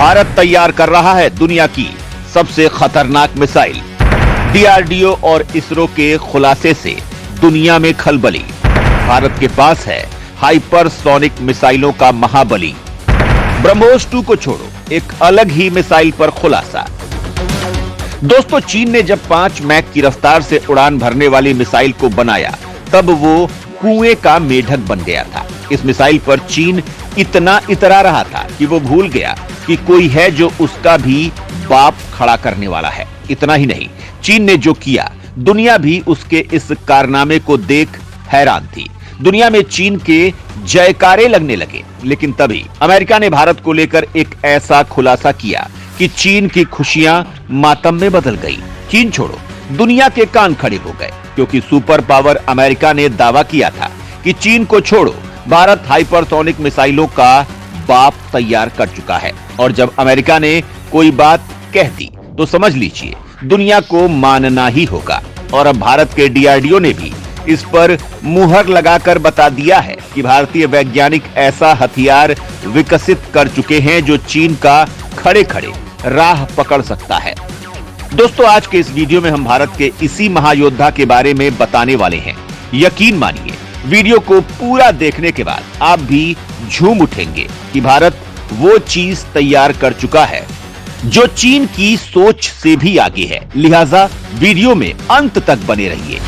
भारत तैयार कर रहा है दुनिया की सबसे खतरनाक मिसाइल। डीआरडीओ और इसरो के खुलासे से दुनिया में खलबली। भारत के पास है हाइपरसोनिक मिसाइलों का महाबली। ब्रह्मोस 2 को छोड़ो, एक अलग ही मिसाइल पर खुलासा। दोस्तों, चीन ने जब 5 मैक की रफ्तार से उड़ान भरने वाली मिसाइल को बनाया, तब वो कुएं का मेढक बन गया था। इस मिसाइल पर चीन इतना इतरा रहा था कि वो भूल गया कि कोई है जो उसका भी बाप खड़ा करने वाला है। इतना ही नहीं, चीन ने जो किया, दुनिया भी उसके इस कारनामे को देख हैरान थी। दुनिया में चीन के जयकारे लगने लगे। लेकिन तभी अमेरिका ने भारत को लेकर एक ऐसा खुलासा किया कि चीन की खुशियां मातम में बदल गई। चीन छोड़ो, दुनिया के कान खड़े हो गए, क्योंकि सुपर पावर अमेरिका ने दावा किया था कि चीन को छोड़ो, भारत हाइपरसोनिक मिसाइलों का बाप तैयार कर चुका है। और जब अमेरिका ने कोई बात कह दी तो समझ लीजिए दुनिया को मानना ही होगा। और अब भारत के डीआरडीओ ने भी इस पर मुहर लगाकर बता दिया है कि भारतीय वैज्ञानिक ऐसा हथियार विकसित कर चुके हैं जो चीन का खड़े खड़े राह पकड़ सकता है। दोस्तों, आज के इस वीडियो में हम भारत के इसी महायोद्धा के बारे में बताने वाले हैं। यकीन मानिए, वीडियो को पूरा देखने के बाद आप भी झूम उठेंगे कि भारत वो चीज तैयार कर चुका है जो चीन की सोच से भी आगे है। लिहाजा वीडियो में अंत तक बने रहिए।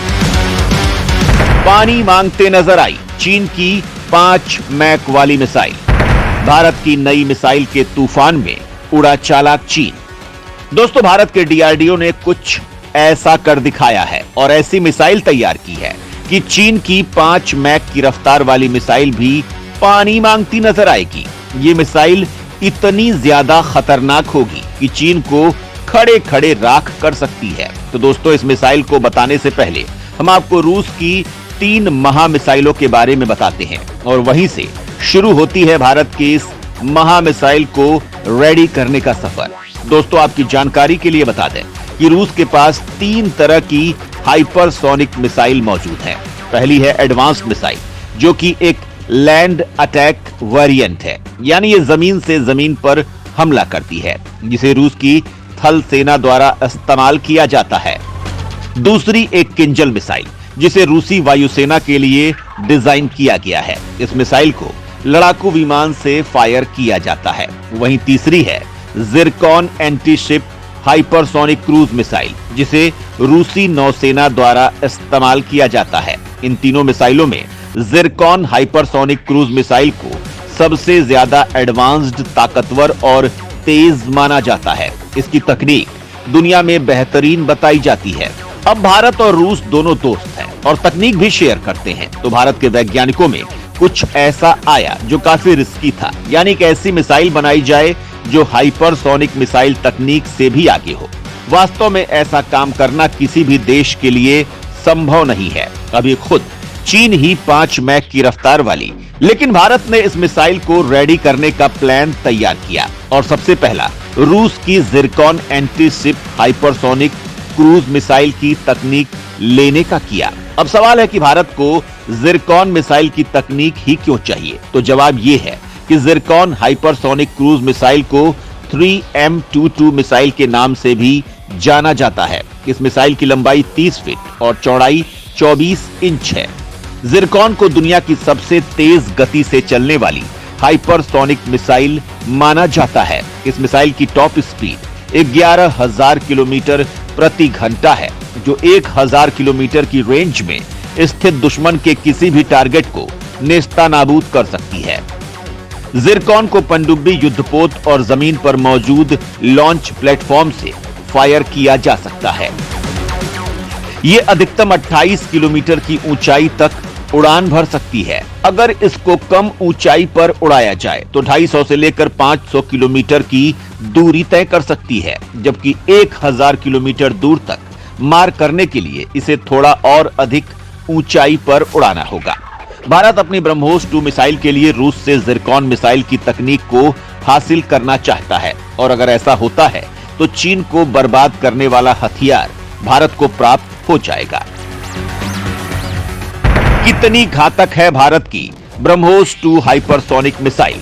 पानी मांगते नजर आई चीन की 5 मैक वाली मिसाइल। भारत की नई मिसाइल के तूफान में उड़ा चालाक चीन। दोस्तों, भारत के डीआरडीओ ने कुछ ऐसा कर दिखाया है और ऐसी मिसाइल तैयार की है कि चीन की 5 मैक की रफ्तार वाली मिसाइल भी पानी मांगती नजर आएगी। ये मिसाइल इतनी ज्यादा खतरनाक होगी कि चीन को खड़े खड़े राख कर सकती है। तो दोस्तों, इस मिसाइल को बताने से पहले हम आपको रूस की 3 महा मिसाइलों के बारे में बताते हैं और वहीं से शुरू होती है भारत की इस महा मिसाइल को रेडी करने का सफर। दोस्तों, आपकी जानकारी के लिए बता दें कि रूस के पास 3 तरह की हाइपरसोनिक मिसाइल मौजूद है। पहली है एडवांस्ड मिसाइल, जो कि एक लैंड अटैक वेरिएंट है, यानी ये जमीन से जमीन पर हमला करती है, जिसे रूस की थल सेना द्वारा इस्तेमाल किया जाता है। दूसरी एक किंजल मिसाइल, जिसे रूसी वायुसेना के लिए डिजाइन किया गया है। इस मिसाइल को लड़ाकू विमान से फायर किया जाता है। वहीं तीसरी है Zircon anti-ship hypersonic cruise missile, जिसे रूसी नौसेना द्वारा इस्तेमाल किया जाता है। इन तीनों मिसाइलों में जिरकॉन हाइपरसोनिक क्रूज मिसाइल को सबसे ज्यादा एडवांस्ड, ताकतवर और तेज माना जाता है। इसकी तकनीक दुनिया में बेहतरीन बताई जाती है। अब भारत और रूस दोनों दोस्त हैं और तकनीक भी शेयर करते हैं। तो भारत के वैज्ञानिकों में कुछ ऐसा आया जो काफी रिस्की था, यानी कि ऐसी मिसाइल बनाई जाए जो हाइपरसोनिक मिसाइल तकनीक से भी आगे हो। वास्तव में ऐसा काम करना किसी भी देश के लिए संभव नहीं है। अभी खुद चीन ही 5 मैक की रफ्तार वाली, लेकिन भारत ने इस मिसाइल को रेडी करने का प्लान तैयार किया और सबसे पहला रूस की Zircon anti-ship hypersonic cruise missile की तकनीक लेने का किया। अब सवाल है कि भारत को जिरकॉन मिसाइल की तकनीक ही क्यों चाहिए? तो जवाब यह है कि जिरकॉन हाइपरसोनिक क्रूज मिसाइल को 3M22 मिसाइल के नाम से भी जाना जाता है। इस मिसाइल की लंबाई 30 फीट और चौड़ाई 24 इंच है। जिरकॉन को दुनिया की सबसे तेज गति से चलने वाली हाइपरसोनिक मिसाइल माना जाता है। इस मिसाइल की टॉप स्पीड 11,000 किलोमीटर प्रति घंटा है, जो 1,000 किलोमीटर की रेंज में स्थित दुश्मन के किसी भी टारगेट को नेस्तनाबूद कर सकती है। जिरकॉन को पनडुब्बी, युद्धपोत और जमीन पर मौजूद लॉन्च प्लेटफॉर्म से फायर किया जा सकता है। यह अधिकतम 28 किलोमीटर की ऊंचाई तक उड़ान भर सकती है। अगर इसको कम ऊंचाई पर उड़ाया जाए तो 250 से लेकर 500 किलोमीटर की दूरी तय कर सकती है, जबकि 1000 किलोमीटर दूर तक मार करने के लिए इसे थोड़ा और अधिक ऊंचाई पर उड़ाना होगा। भारत अपनी ब्रह्मोस 2 मिसाइल के लिए रूस से जिरकॉन मिसाइल की तकनीक को हासिल करना चाहता है और अगर ऐसा होता है तो चीन को बर्बाद करने वाला हथियार भारत को प्राप्त हो जाएगा। कितनी घातक है भारत की BrahMos 2 hypersonic missile?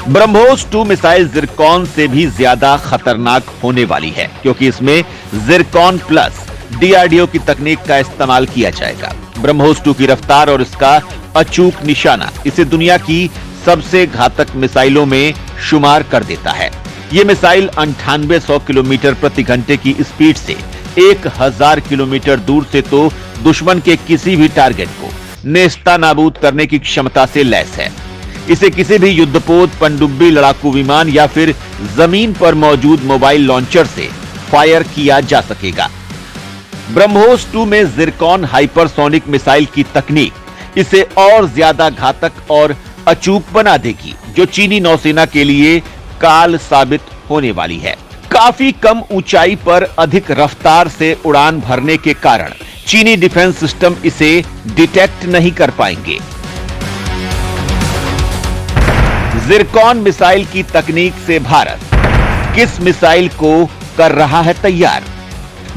BrahMos 2 missile Zircon से भी ज्यादा खतरनाक होने वाली है, क्योंकि इसमें जिरकॉन प्लस डीआरडीओ की तकनीक का इस्तेमाल किया जाएगा। ब्रह्मोस 2 की रफ्तार और इसका अचूक निशाना इसे दुनिया की सबसे घातक मिसाइलों में शुमार कर देता है। यह मिसाइल 9800 किलोमीटर प्रति घंटे की स्पीड से 1000 किलोमीटर दूर से तो दुश्मन के किसी भी टारगेट को नेस्तनाबूद करने की क्षमता से लैस है। इसे किसी भी युद्धपोत, पनडुब्बी, लड़ाकू विमान या फिर जमीन पर मौजूद मोबाइल लॉन्चर से फायर किया जा सकेगा। ब्रह्मोस 2 में जिरकॉन हाइपरसोनिक मिसाइल की तकनीक इसे और ज्यादा घातक और अचूक बना देगी, जो चीनी नौसेना के लिए काल साबित होने वाली है। काफी कम ऊंचाई पर अधिक रफ्तार से उड़ान भरने के कारण चीनी डिफेंस सिस्टम इसे डिटेक्ट नहीं कर पाएंगे। जिरकॉन मिसाइल की तकनीक से भारत किस मिसाइल को कर रहा है तैयार?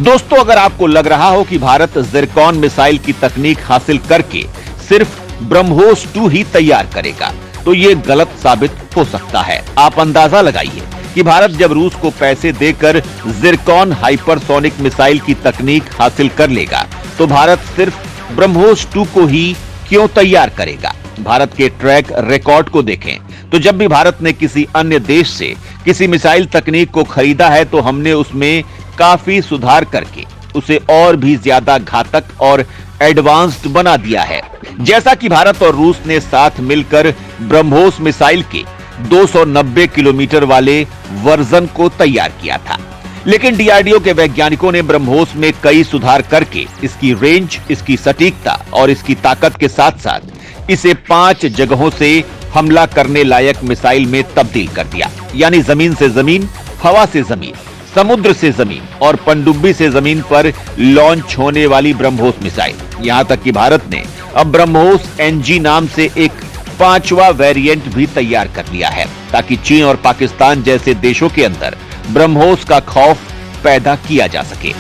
दोस्तों, अगर आपको लग रहा हो कि भारत जिरकॉन मिसाइल की तकनीक हासिल करके सिर्फ ब्रह्मोस 2 ही तैयार करेगा, तो यह गलत साबित हो सकता है। आप अंदाजा लगाइए कि भारत जब रूस को पैसे देकर जिरकॉन हाइपरसोनिक मिसाइल की तकनीक हासिल कर लेगा, तो भारत सिर्फ ब्रह्मोस 2 को ही क्यों तैयार करेगा? भारत के ट्रैक रिकॉर्ड को देखें तो जब भी भारत ने किसी अन्य देश से किसी मिसाइल तकनीक को खरीदा है, तो हमने उसमें काफी सुधार करके उसे और भी ज्यादा घातक और एडवांस्ड बना दिया है। जैसा कि भारत और रूस ने साथ मिलकर ब्रह्मोस मिसाइल के 290 किलोमीटर वाले वर्जन को तैयार किया था, लेकिन डीआरडीओ के वैज्ञानिकों ने ब्रह्मोस में कई सुधार करके इसकी रेंज, इसकी सटीकता और इसकी ताकत के साथ साथ इसे 5 जगहों से हमला करने लायक मिसाइल में तब्दील कर दिया। यानी जमीन से जमीन, हवा से जमीन, समुद्र से जमीन और पनडुब्बी से जमीन पर लॉन्च होने वाली ब्रह्मोस मिसाइल। यहां तक कि भारत ने अब ब्रह्मोस एनजी नाम से एक 5वां वेरिएंट भी तैयार कर लिया है, ताकि चीन और पाकिस्तान जैसे देशों के अंदर ब्रह्मोस का खौफ पैदा किया जा सके।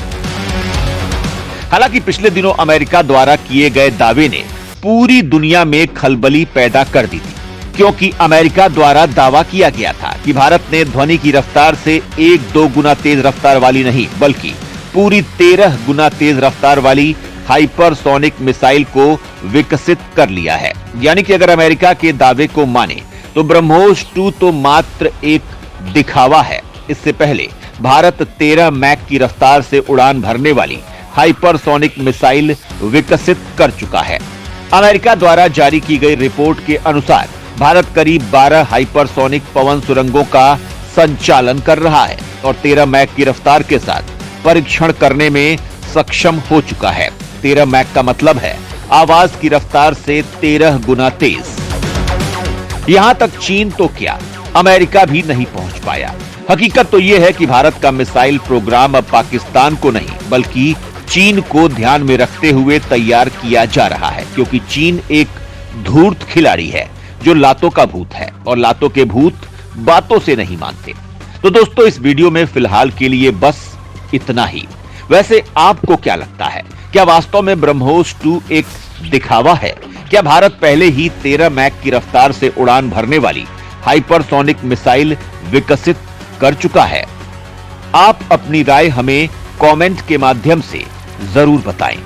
हालांकि पिछले दिनों अमेरिका द्वारा किए गए दावे ने पूरी दुनिया में खलबली पैदा कर दी थी, क्योंकि अमेरिका द्वारा दावा किया गया था कि भारत ने ध्वनि की रफ्तार से 1-2 गुना तेज रफ्तार वाली नहीं, बल्कि पूरी 13 गुना तेज रफ्तार वाली हाइपरसोनिक मिसाइल को विकसित कर लिया है। यानी कि अगर अमेरिका के दावे को माने तो ब्रह्मोस 2 तो मात्र एक दिखावा है। इससे पहले भारत 13 मैक की रफ्तार से उड़ान भरने वाली हाइपरसोनिक मिसाइल विकसित कर चुका है। अमेरिका द्वारा जारी की गई रिपोर्ट के अनुसार भारत करीब 12 हाइपरसोनिक पवन सुरंगों का संचालन कर रहा है और 13 मैक की रफ्तार के साथ परीक्षण करने में सक्षम हो चुका है। 13 मैक का मतलब है आवाज की रफ्तार से 13 गुना तेज। यहां तक चीन तो क्या, अमेरिका भी नहीं पहुंच पाया। हकीकत तो यह है कि भारत का मिसाइल प्रोग्राम अब पाकिस्तान को नहीं, बल्कि चीन को ध्यान में रखते हुए तैयार किया जा रहा है, क्योंकि चीन एक धूर्त खिलाड़ी है जो लातों का भूत है और लातों के भूत बातों से नहीं मानते। तो दोस्तों, इस वीडियो में फिलहाल के लिए बस इतना ही। वैसे आपको क्या लगता है, क्या वास्तव में ब्रह्मोस 2 एक दिखावा है? क्या भारत पहले ही 13 मैक की रफ्तार से उड़ान भरने वाली हाइपरसोनिक मिसाइल विकसित कर चुका है? आप अपनी राय हमें कमेंट के माध्यम से जरूर बताएं।